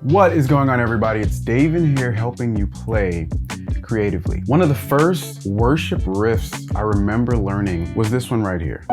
What is going on, everybody? It's Davin here, helping you play creatively. One of the first worship riffs I remember learning was this one right here.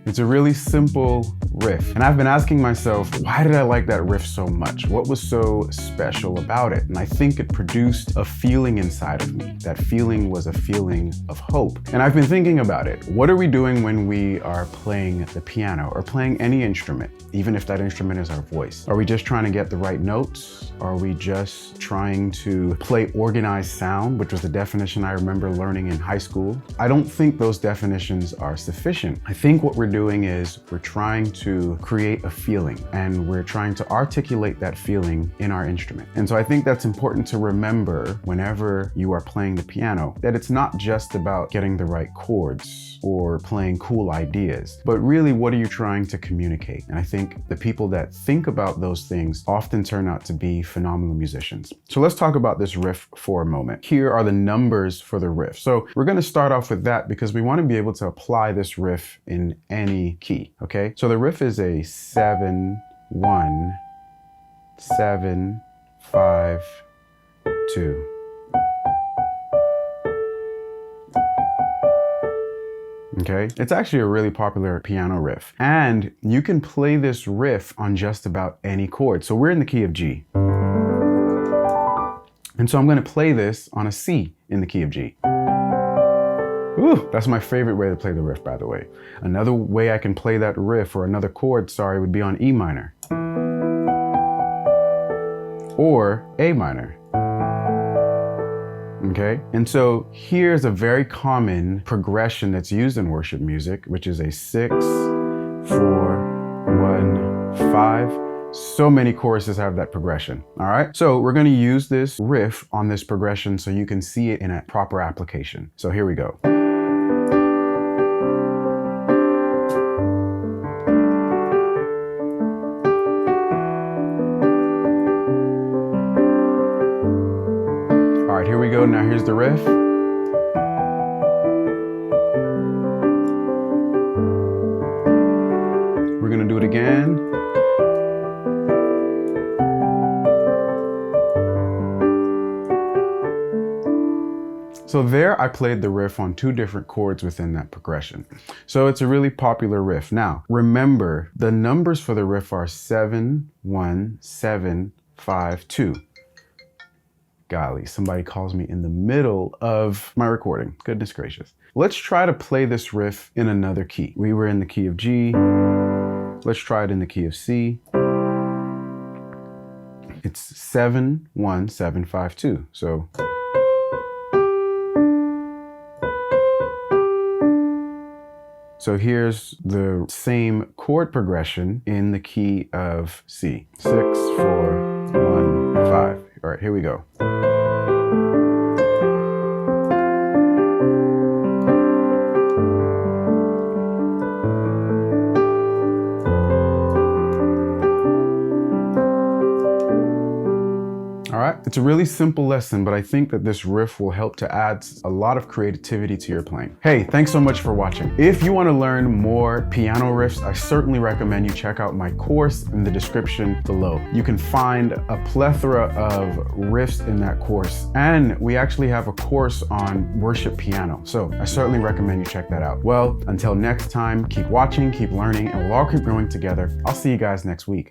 It's a really simple riff. And I've been asking myself, why did I like that riff so much? What was so special about it? And I think it produced a feeling inside of me. That feeling was a feeling of hope. And I've been thinking about it. What are we doing when we are playing the piano or playing any instrument, even if that instrument is our voice? Are we just trying to get the right notes? Are we just trying to play organized sound, which was the definition I remember learning in high school? I don't think those definitions are sufficient. I think what we're doing is we're trying to create a feeling, and we're trying to articulate that feeling in our instrument. And so I think that's important to remember whenever you are playing the piano, that it's not just about getting the right chords or playing cool ideas, but really, what are you trying to communicate? And I think the people that think about those things often turn out to be phenomenal musicians. So let's talk about this riff for a moment. Here are the numbers for the riff. So we're going to start off with that because we want to be able to apply this riff in any key, okay? So the riff is a 7, 1, 7, 5, 2. Okay, it's actually a really popular piano riff, and you can play this riff on just about any chord. So we're in the key of G. And so I'm going to play this on a C in the key of G. Ooh, that's my favorite way to play the riff, by the way. Another way I can play that riff, or another chord, sorry, would be on E minor. Or A minor. Okay, and so here's a very common progression that's used in worship music, which is a 6, 4, 1, 5. So many choruses have that progression, all right? So we're gonna use this riff on this progression so you can see it in a proper application. So here we go. All right, here we go. Now here's the riff. We're gonna do it again. So there I played the riff on 2 different chords within that progression. So it's a really popular riff. Now, remember, the numbers for the riff are 7, 1, 7, 5, 2. Golly, somebody calls me in the middle of my recording. Goodness gracious. Let's try to play this riff in another key. We were in the key of G. Let's try it in the key of C. It's 7, 1, 7, 5, 2. So. So here's the same chord progression in the key of C. 6, 4, 1, 5. All right, here we go. All right, it's a really simple lesson, but I think that this riff will help to add a lot of creativity to your playing. Hey, thanks so much for watching. If you want to learn more piano riffs, I certainly recommend you check out my course in the description below. You can find a plethora of riffs in that course, and we actually have a course on worship piano. So I certainly recommend you check that out. Well, until next time, keep watching, keep learning, and we'll all keep growing together. I'll see you guys next week.